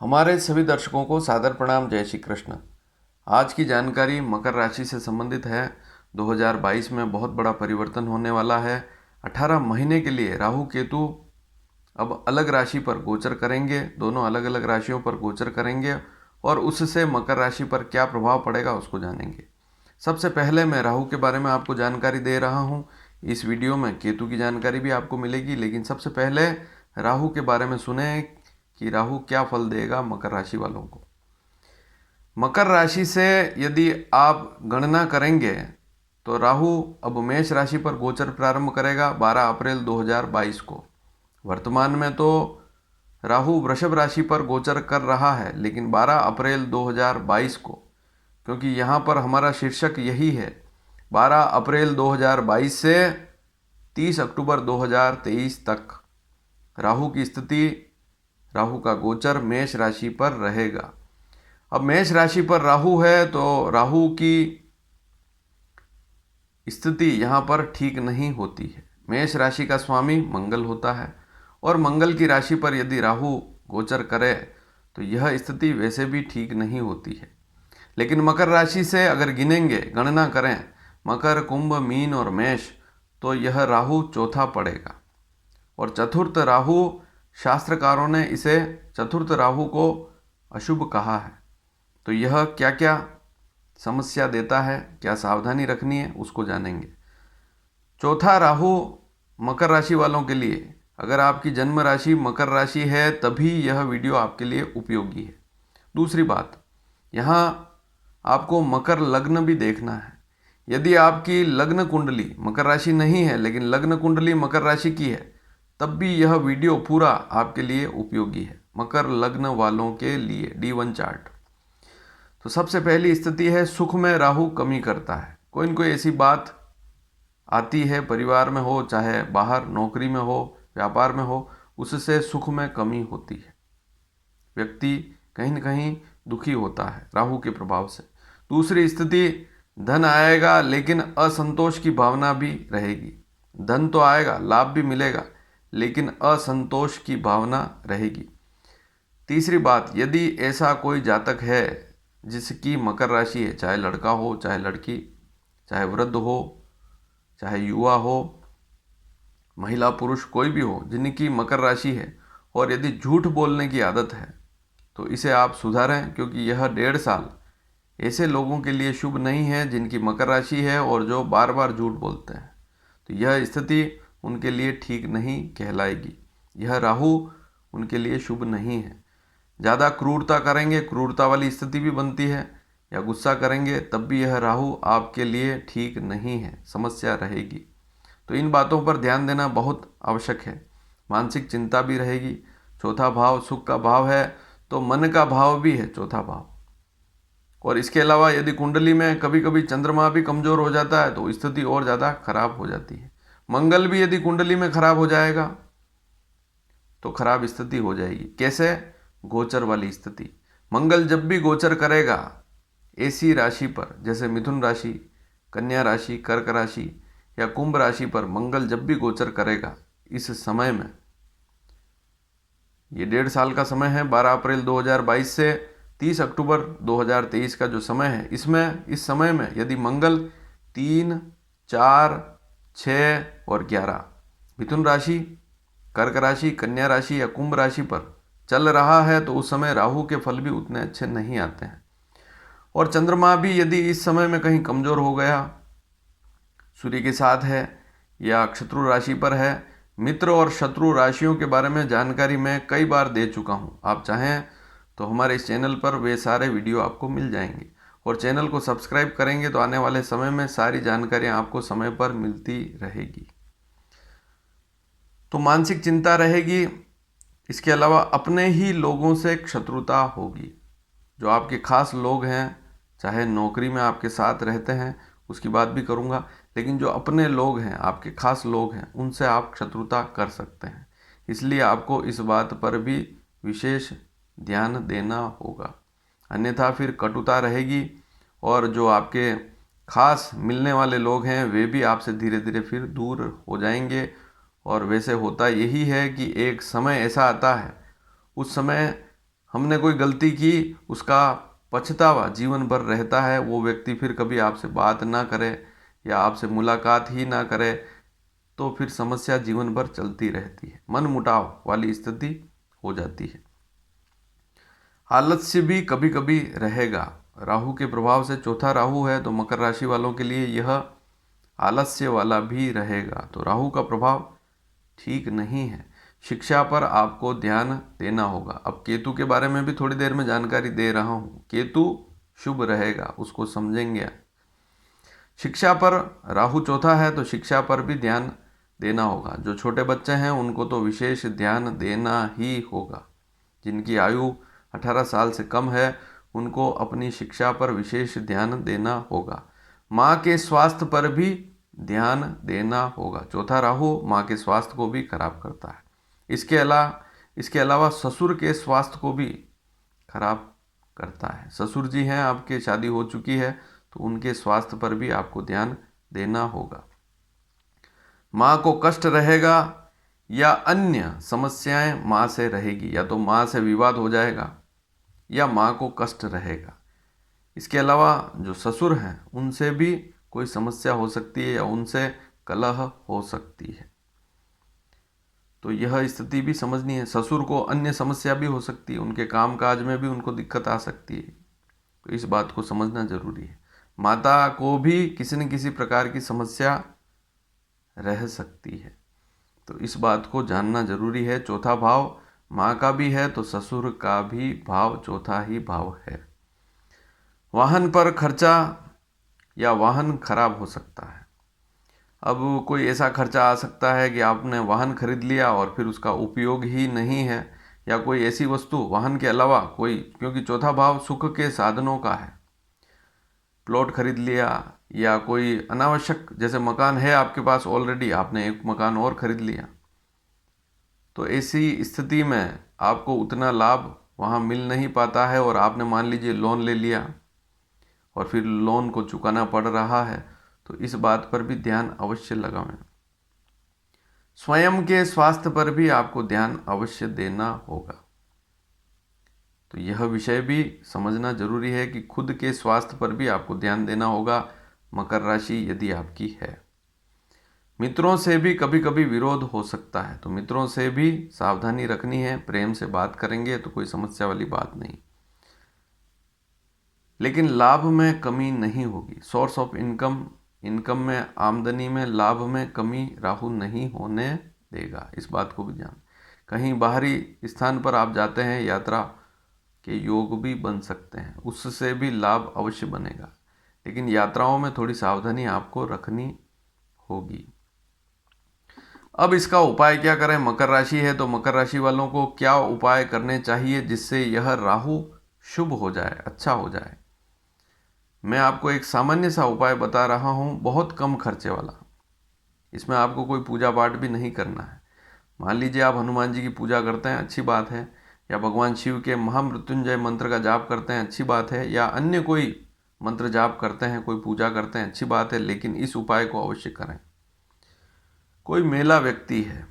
हमारे सभी दर्शकों को सादर प्रणाम। जय श्री कृष्ण। आज की जानकारी मकर राशि से संबंधित है। 2022 में बहुत बड़ा परिवर्तन होने वाला है। 18 महीने के लिए राहु केतु अब अलग राशि पर गोचर करेंगे। दोनों अलग अलग राशियों पर गोचर करेंगे और उससे मकर राशि पर क्या प्रभाव पड़ेगा उसको जानेंगे। सबसे पहले मैं राहु के बारे में आपको जानकारी दे रहा हूँ। इस वीडियो में केतु की जानकारी भी आपको मिलेगी, लेकिन सबसे पहले राहु के बारे में सुने कि राहु क्या फल देगा मकर राशि वालों को। मकर राशि से यदि आप गणना करेंगे तो राहु अब मेष राशि पर गोचर प्रारंभ करेगा 12 अप्रैल 2022 को। वर्तमान में तो राहु वृषभ राशि पर गोचर कर रहा है, लेकिन 12 अप्रैल 2022 को, क्योंकि यहाँ पर हमारा शीर्षक यही है 12 अप्रैल 2022 से 30 अक्टूबर 2023 तक राहु की स्थिति, राहु का गोचर मेष राशि पर रहेगा। अब मेष राशि पर राहु है तो राहु की स्थिति यहाँ पर ठीक नहीं होती है। मेष राशि का स्वामी मंगल होता है और मंगल की राशि पर यदि राहु गोचर करे तो यह स्थिति वैसे भी ठीक नहीं होती है। लेकिन मकर राशि से अगर गिनेंगे, गणना करें मकर, कुंभ, मीन और मेष, तो यह राहु चौथा पड़ेगा। और चतुर्थ राहु, शास्त्रकारों ने इसे चतुर्थ राहु को अशुभ कहा है। तो यह क्या क्या समस्या देता है, क्या सावधानी रखनी है, उसको जानेंगे। चौथा राहु मकर राशि वालों के लिए, अगर आपकी जन्म राशि मकर राशि है तभी यह वीडियो आपके लिए उपयोगी है। दूसरी बात, यहाँ आपको मकर लग्न भी देखना है। यदि आपकी लग्न कुंडली मकर राशि नहीं है लेकिन लग्न कुंडली मकर राशि की है, तब भी यह वीडियो पूरा आपके लिए उपयोगी है। मकर लग्न वालों के लिए D1 चार्ट। तो सबसे पहली स्थिति है सुख में राहु कमी करता है। कोई न कोई ऐसी बात आती है, परिवार में हो चाहे बाहर नौकरी में हो, व्यापार में हो, उससे सुख में कमी होती है। व्यक्ति कहीं न कहीं दुखी होता है राहु के प्रभाव से। दूसरी स्थिति, धन आएगा लेकिन असंतोष की भावना भी रहेगी। धन तो आएगा, लाभ भी मिलेगा, लेकिन असंतोष की भावना रहेगी। तीसरी बात, यदि ऐसा कोई जातक है जिसकी मकर राशि है, चाहे लड़का हो चाहे लड़की, चाहे वृद्ध हो चाहे युवा हो, महिला पुरुष कोई भी हो, जिनकी मकर राशि है और यदि झूठ बोलने की आदत है तो इसे आप सुधारें, क्योंकि यह 1.5 साल ऐसे लोगों के लिए शुभ नहीं है जिनकी मकर राशि है और जो बार बार झूठ बोलते हैं। तो यह स्थिति उनके लिए ठीक नहीं कहलाएगी। यह राहु उनके लिए शुभ नहीं है। ज़्यादा क्रूरता करेंगे, क्रूरता वाली स्थिति भी बनती है, या गुस्सा करेंगे तब भी यह राहु आपके लिए ठीक नहीं है, समस्या रहेगी। तो इन बातों पर ध्यान देना बहुत आवश्यक है। मानसिक चिंता भी रहेगी। चौथा भाव सुख का भाव है तो मन का भाव भी है चौथा भाव। और इसके अलावा यदि कुंडली में कभी कभी चंद्रमा भी कमज़ोर हो जाता है तो स्थिति और ज़्यादा खराब हो जाती है। मंगल भी यदि कुंडली में खराब हो जाएगा तो खराब स्थिति हो जाएगी। कैसे? गोचर वाली स्थिति। मंगल जब भी गोचर करेगा ऐसी राशि पर, जैसे मिथुन राशि, कन्या राशि, कर्क राशि या कुंभ राशि पर मंगल जब भी गोचर करेगा इस समय में, ये 1.5 साल का समय है, 12 अप्रैल 2022 से 30 अक्टूबर 2023 का जो समय है, इसमें इस समय में यदि मंगल 3, 4, 6 और 11 मिथुन राशि, कर्क राशि, कन्या राशि या कुंभ राशि पर चल रहा है तो उस समय राहु के फल भी उतने अच्छे नहीं आते हैं। और चंद्रमा भी यदि इस समय में कहीं कमज़ोर हो गया, सूर्य के साथ है या शत्रु राशि पर है। मित्र और शत्रु राशियों के बारे में जानकारी मैं कई बार दे चुका हूँ। आप चाहें तो हमारे इस चैनल पर वे सारे वीडियो आपको मिल जाएंगे। और चैनल को सब्सक्राइब करेंगे तो आने वाले समय में सारी जानकारियाँ आपको समय पर मिलती रहेगी। तो मानसिक चिंता रहेगी। इसके अलावा अपने ही लोगों से शत्रुता होगी। जो आपके खास लोग हैं, चाहे नौकरी में आपके साथ रहते हैं, उसकी बात भी करूंगा, लेकिन जो अपने लोग हैं, आपके खास लोग हैं, उनसे आप शत्रुता कर सकते हैं। इसलिए आपको इस बात पर भी विशेष ध्यान देना होगा, अन्यथा फिर कटुता रहेगी और जो आपके खास मिलने वाले लोग हैं वे भी आपसे धीरे धीरे फिर दूर हो जाएंगे। और वैसे होता यही है कि एक समय ऐसा आता है, उस समय हमने कोई गलती की, उसका पछतावा जीवन भर रहता है। वो व्यक्ति फिर कभी आपसे बात ना करे या आपसे मुलाकात ही ना करे, तो फिर समस्या जीवन भर चलती रहती है, मन मुटाव वाली स्थिति हो जाती है। आलस्य भी कभी कभी रहेगा। राहु के प्रभाव से, चौथा राहु है तो मकर राशि वालों के लिए यह आलस्य वाला भी रहेगा। तो राहु का प्रभाव ठीक नहीं है। शिक्षा पर आपको ध्यान देना होगा। अब केतु के बारे में भी थोड़ी देर में जानकारी दे रहा हूँ। केतु शुभ रहेगा, उसको समझेंगे। शिक्षा पर राहु चौथा है तो शिक्षा पर भी ध्यान देना होगा। जो छोटे बच्चे हैं उनको तो विशेष ध्यान देना ही होगा। जिनकी आयु 18 साल से कम है उनको अपनी शिक्षा पर विशेष ध्यान देना होगा। माँ के स्वास्थ्य पर भी ध्यान देना होगा। चौथा राहु माँ के स्वास्थ्य को भी खराब करता है। इसके अलावा ससुर के स्वास्थ्य को भी खराब करता है। ससुर जी हैं आपके, शादी हो चुकी है, तो उनके स्वास्थ्य पर भी आपको ध्यान देना होगा। माँ को कष्ट रहेगा या अन्य समस्याएं माँ से रहेगी, या तो माँ से विवाद हो जाएगा या माँ को कष्ट रहेगा। इसके अलावा जो ससुर हैं उनसे भी कोई समस्या हो सकती है या उनसे कलह हो सकती है। तो यह स्थिति भी समझनी है। ससुर को अन्य समस्या भी हो सकती है, उनके कामकाज में भी उनको दिक्कत आ सकती है, तो इस बात को समझना जरूरी है। माता को भी किसी न किसी प्रकार की समस्या रह सकती है, तो इस बात को जानना जरूरी है। चौथा भाव माँ का भी है तो ससुर का भी भाव चौथा ही भाव है। वाहन पर खर्चा या वाहन खराब हो सकता है। अब कोई ऐसा खर्चा आ सकता है कि आपने वाहन खरीद लिया और फिर उसका उपयोग ही नहीं है, या कोई ऐसी वस्तु वाहन के अलावा कोई, क्योंकि चौथा भाव सुख के साधनों का है, प्लॉट खरीद लिया या कोई अनावश्यक, जैसे मकान है आपके पास ऑलरेडी, आपने एक मकान और खरीद लिया, तो ऐसी स्थिति में आपको उतना लाभ वहाँ मिल नहीं पाता है और आपने मान लीजिए लोन ले लिया और फिर लोन को चुकाना पड़ रहा है, तो इस बात पर भी ध्यान अवश्य लगाएं। स्वयं के स्वास्थ्य पर भी आपको ध्यान अवश्य देना होगा। तो यह विषय भी समझना जरूरी है कि खुद के स्वास्थ्य पर भी आपको ध्यान देना होगा, मकर राशि यदि आपकी है। मित्रों से भी कभी कभी विरोध हो सकता है, तो मित्रों से भी सावधानी रखनी है। प्रेम से बात करेंगे तो कोई समस्या वाली बात नहीं, लेकिन लाभ में कमी नहीं होगी। सोर्स ऑफ इनकम में, आमदनी में, लाभ में कमी राहु नहीं होने देगा, इस बात को भी जान। कहीं बाहरी स्थान पर आप जाते हैं, यात्रा के योग भी बन सकते हैं, उससे भी लाभ अवश्य बनेगा, लेकिन यात्राओं में थोड़ी सावधानी आपको रखनी होगी। अब इसका उपाय क्या करें? मकर राशि है तो मकर राशि वालों को क्या उपाय करने चाहिए जिससे यह राहु शुभ हो जाए, अच्छा हो जाए? मैं आपको एक सामान्य सा उपाय बता रहा हूँ, बहुत कम खर्चे वाला। इसमें आपको कोई पूजा पाठ भी नहीं करना है। मान लीजिए आप हनुमान जी की पूजा करते हैं, अच्छी बात है, या भगवान शिव के महामृत्युंजय मंत्र का जाप करते हैं, अच्छी बात है, या अन्य कोई मंत्र जाप करते हैं, कोई पूजा करते हैं, अच्छी बात है, लेकिन इस उपाय को अवश्य करें। कोई मेला व्यक्ति है,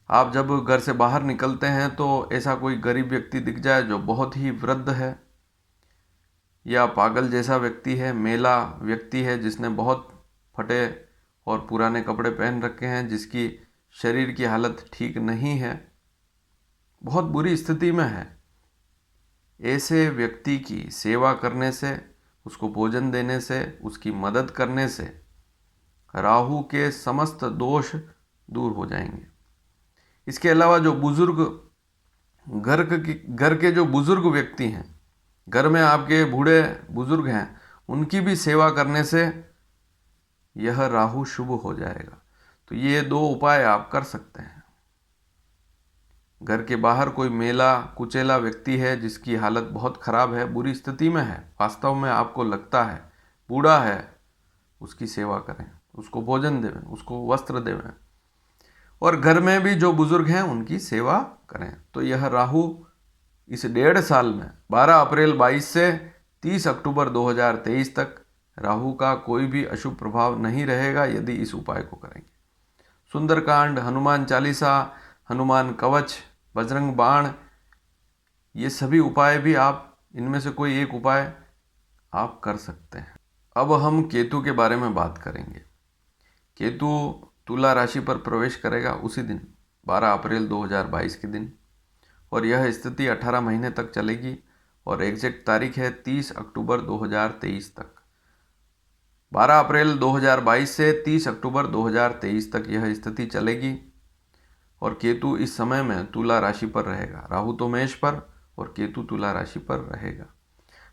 आप जब घर से बाहर निकलते हैं तो ऐसा कोई गरीब व्यक्ति दिख जाए जो बहुत ही वृद्ध है या पागल जैसा व्यक्ति है, मेला व्यक्ति है जिसने बहुत फटे और पुराने कपड़े पहन रखे हैं, जिसकी शरीर की हालत ठीक नहीं है, बहुत बुरी स्थिति में है, ऐसे व्यक्ति की सेवा करने से, उसको भोजन देने से, उसकी मदद करने से राहु के समस्त दोष दूर हो जाएंगे। इसके अलावा जो बुजुर्ग, घर के जो बुजुर्ग व्यक्ति हैं, घर में आपके बूढ़े बुजुर्ग हैं, उनकी भी सेवा करने से यह राहु शुभ हो जाएगा। तो ये 2 उपाय आप कर सकते हैं। घर के बाहर कोई मेला कुचेला व्यक्ति है जिसकी हालत बहुत खराब है, बुरी स्थिति में है, वास्तव में आपको लगता है बूढ़ा है, उसकी सेवा करें, उसको भोजन देवें, उसको वस्त्र देवें, और घर में भी जो बुजुर्ग हैं उनकी सेवा करें। तो यह राहु इस 1.5 साल में 12 अप्रैल 22 से 30 अक्टूबर 2023 तक राहु का कोई भी अशुभ प्रभाव नहीं रहेगा यदि इस उपाय को करेंगे। सुंदरकांड, हनुमान चालीसा, हनुमान कवच, बजरंग बाण, ये सभी उपाय भी आप इनमें से कोई एक उपाय आप कर सकते हैं। अब हम केतु के बारे में बात करेंगे। केतु तुला राशि पर प्रवेश करेगा उसी दिन 12 अप्रैल 2022 के दिन, और यह स्थिति 18 महीने तक चलेगी और एग्जैक्ट तारीख है 30 अक्टूबर 2023 तक। 12 अप्रैल 2022 से 30 अक्टूबर 2023 तक यह स्थिति चलेगी और केतु इस समय में तुला राशि पर रहेगा। राहु तो मेष पर और केतु तुला राशि पर रहेगा।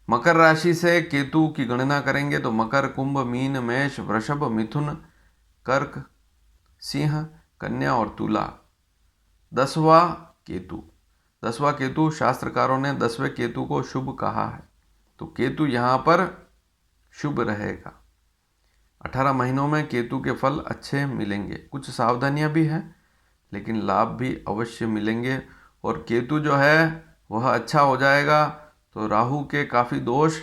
मकर राशि से केतु की गणना करेंगे तो मकर, कुंभ, मीन, मेष, वृषभ, मिथुन, कर्क, सिंह, कन्या और तुला। 10वां केतु। 10वां केतु, शास्त्रकारों ने 10वें केतु को शुभ कहा है, तो केतु यहाँ पर शुभ रहेगा। 18 महीनों में केतु के फल अच्छे मिलेंगे। कुछ सावधानियां भी हैं लेकिन लाभ भी अवश्य मिलेंगे। और केतु जो है वह अच्छा हो जाएगा तो राहु के काफ़ी दोष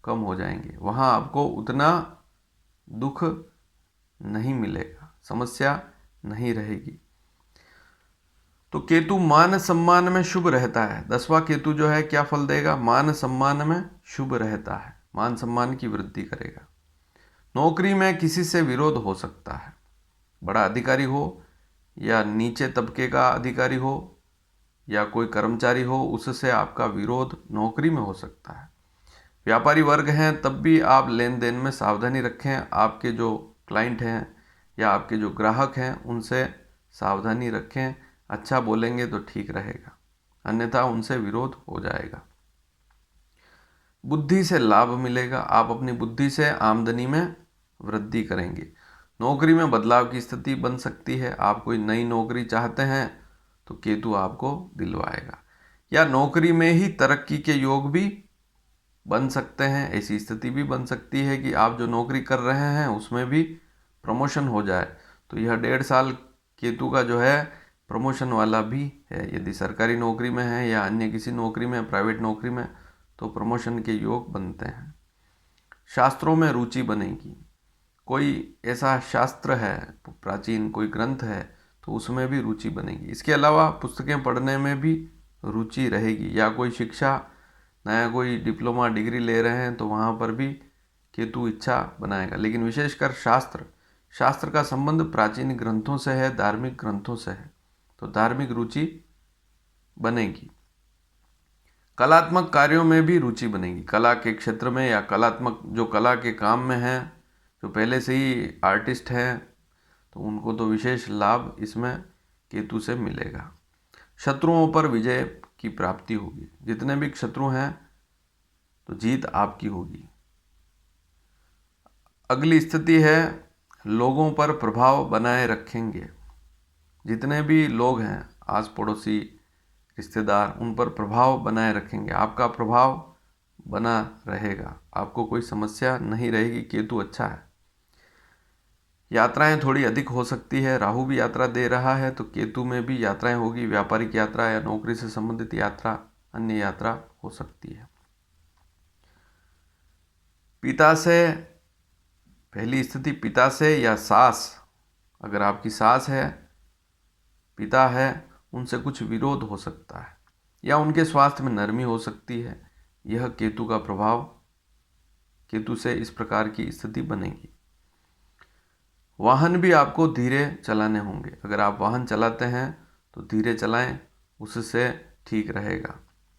कम हो जाएंगे। वहाँ आपको उतना दुख नहीं मिलेगा, समस्या नहीं रहेगी। तो केतु मान सम्मान में शुभ रहता है। 10वां केतु जो है क्या फल देगा? मान सम्मान में शुभ रहता है, मान सम्मान की वृद्धि करेगा। नौकरी में किसी से विरोध हो सकता है, बड़ा अधिकारी हो या नीचे तबके का अधिकारी हो या कोई कर्मचारी हो, उससे आपका विरोध नौकरी में हो सकता है। व्यापारी वर्ग हैं तब भी आप लेन देन में सावधानी रखें। आपके जो क्लाइंट हैं या आपके जो ग्राहक हैं उनसे सावधानी रखें। अच्छा बोलेंगे तो ठीक रहेगा, अन्यथा उनसे विरोध हो जाएगा। बुद्धि से लाभ मिलेगा। आप अपनी बुद्धि से आमदनी में वृद्धि करेंगे। नौकरी में बदलाव की स्थिति बन सकती है। आप कोई नई नौकरी चाहते हैं तो केतु आपको दिलवाएगा, या नौकरी में ही तरक्की के योग भी बन सकते हैं। ऐसी स्थिति भी बन सकती है कि आप जो नौकरी कर रहे हैं उसमें भी प्रमोशन हो जाए। तो यह 1.5 साल केतु का जो है प्रमोशन वाला भी है। यदि सरकारी नौकरी में है या अन्य किसी नौकरी में, प्राइवेट नौकरी में, तो प्रमोशन के योग बनते हैं। शास्त्रों में रुचि बनेगी। कोई ऐसा शास्त्र है, प्राचीन कोई ग्रंथ है, तो उसमें भी रुचि बनेगी। इसके अलावा पुस्तकें पढ़ने में भी रुचि रहेगी, या कोई शिक्षा, नया कोई डिप्लोमा डिग्री ले रहे हैं तो वहाँ पर भी केतु इच्छा बनाएगा। लेकिन विशेषकर शास्त्र का संबंध प्राचीन ग्रंथों से है, धार्मिक ग्रंथों से है, तो धार्मिक रुचि बनेगी। कलात्मक कार्यों में भी रुचि बनेगी। कला के क्षेत्र में या कलात्मक जो कला के काम में हैं, जो पहले से ही आर्टिस्ट हैं, तो उनको तो विशेष लाभ इसमें केतु से मिलेगा। शत्रुओं पर विजय की प्राप्ति होगी। जितने भी शत्रु हैं तो जीत आपकी होगी। अगली स्थिति है लोगों पर प्रभाव बनाए रखेंगे। जितने भी लोग हैं, आस पड़ोसी, रिश्तेदार, उन पर प्रभाव बनाए रखेंगे। आपका प्रभाव बना रहेगा, आपको कोई समस्या नहीं रहेगी। केतु अच्छा है। यात्राएं थोड़ी अधिक हो सकती है। राहु भी यात्रा दे रहा है तो केतु में भी यात्राएं होगी। व्यापारिक यात्रा या नौकरी से संबंधित यात्रा, अन्य यात्रा हो सकती है। पिता से, पहली स्थिति पिता से या सास, अगर आपकी सास है, पिता है, उनसे कुछ विरोध हो सकता है या उनके स्वास्थ्य में नरमी हो सकती है। यह केतु का प्रभाव, केतु से इस प्रकार की स्थिति बनेगी। वाहन भी आपको धीरे चलाने होंगे। अगर आप वाहन चलाते हैं तो धीरे चलाएं, उससे ठीक रहेगा।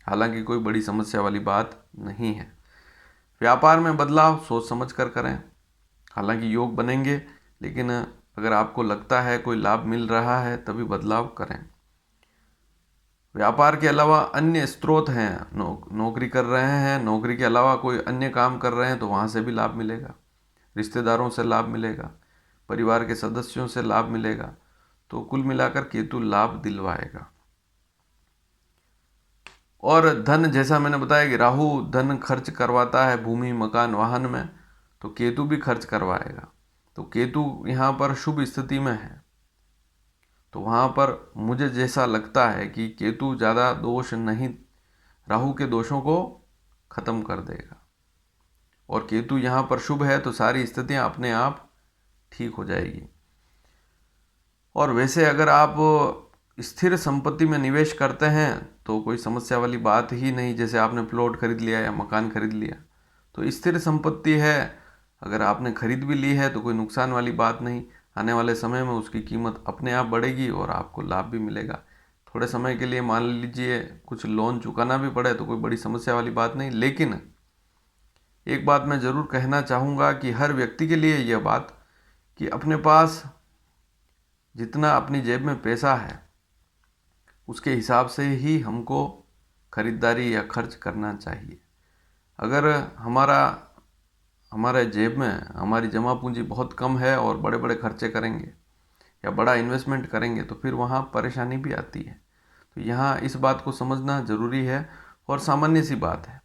हालांकि कोई बड़ी समस्या वाली बात नहीं है। व्यापार में बदलाव सोच समझ कर करें। हालांकि योग बनेंगे, लेकिन अगर आपको लगता है कोई लाभ मिल रहा है तभी बदलाव करें। व्यापार के अलावा अन्य स्रोत हैं, नौकरी कर रहे हैं, नौकरी के अलावा कोई अन्य काम कर रहे हैं तो वहाँ से भी लाभ मिलेगा। रिश्तेदारों से लाभ मिलेगा, परिवार के सदस्यों से लाभ मिलेगा। तो कुल मिलाकर केतु लाभ दिलवाएगा। और धन, जैसा मैंने बताया कि राहु धन खर्च करवाता है भूमि, मकान, वाहन में, तो केतु भी खर्च करवाएगा। तो केतु यहाँ पर शुभ स्थिति में है, तो वहाँ पर मुझे जैसा लगता है कि केतु ज़्यादा दोष नहीं, राहु के दोषों को खत्म कर देगा। और केतु यहाँ पर शुभ है तो सारी स्थितियाँ अपने आप ठीक हो जाएगी। और वैसे अगर आप स्थिर संपत्ति में निवेश करते हैं तो कोई समस्या वाली बात ही नहीं। जैसे आपने प्लॉट खरीद लिया या मकान खरीद लिया तो स्थिर संपत्ति है, अगर आपने खरीद भी ली है तो कोई नुकसान वाली बात नहीं। आने वाले समय में उसकी कीमत अपने आप बढ़ेगी और आपको लाभ भी मिलेगा। थोड़े समय के लिए मान लीजिए कुछ लोन चुकाना भी पड़े तो कोई बड़ी समस्या वाली बात नहीं। लेकिन एक बात मैं ज़रूर कहना चाहूँगा कि हर व्यक्ति के लिए यह बात कि अपने पास जितना अपनी जेब में पैसा है उसके हिसाब से ही हमको खरीदारी या खर्च करना चाहिए। अगर हमारे जेब में हमारी जमा पूंजी बहुत कम है और बड़े बड़े खर्चे करेंगे या बड़ा इन्वेस्टमेंट करेंगे तो फिर वहाँ परेशानी भी आती है। तो यहाँ इस बात को समझना ज़रूरी है और सामान्य सी बात है।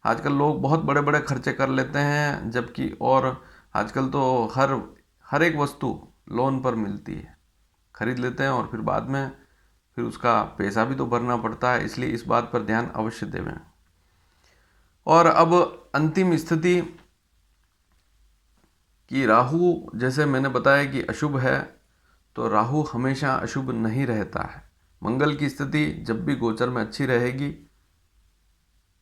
आजकल लोग बहुत बड़े बड़े खर्चे कर लेते हैं, जबकि और आजकल तो हर एक वस्तु लोन पर मिलती है, खरीद लेते हैं और फिर बाद में फिर उसका पैसा भी तो भरना पड़ता है। इसलिए इस बात पर ध्यान अवश्य देवें। और अब अंतिम स्थिति कि राहु, जैसे मैंने बताया कि अशुभ है, तो राहु हमेशा अशुभ नहीं रहता है। मंगल की स्थिति जब भी गोचर में अच्छी रहेगी,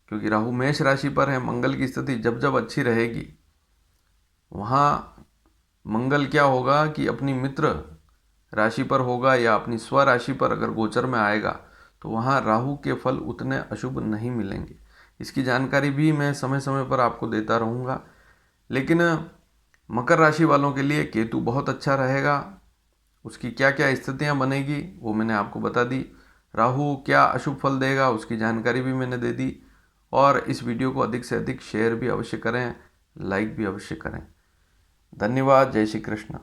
क्योंकि राहु मेष राशि पर है, मंगल की स्थिति जब जब अच्छी रहेगी वहाँ मंगल क्या होगा कि अपनी मित्र राशि पर होगा या अपनी स्व राशि पर अगर गोचर में आएगा तो वहाँ राहु के फल उतने अशुभ नहीं मिलेंगे। इसकी जानकारी भी मैं समय समय पर आपको देता रहूँगा। लेकिन मकर राशि वालों के लिए केतु बहुत अच्छा रहेगा। उसकी क्या क्या स्थितियाँ बनेगी वो मैंने आपको बता दी। राहु क्या अशुभ फल देगा उसकी जानकारी भी मैंने दे दी। और इस वीडियो को अधिक से अधिक शेयर भी अवश्य करें, लाइक भी अवश्य करें। धन्यवाद। जय श्री कृष्ण।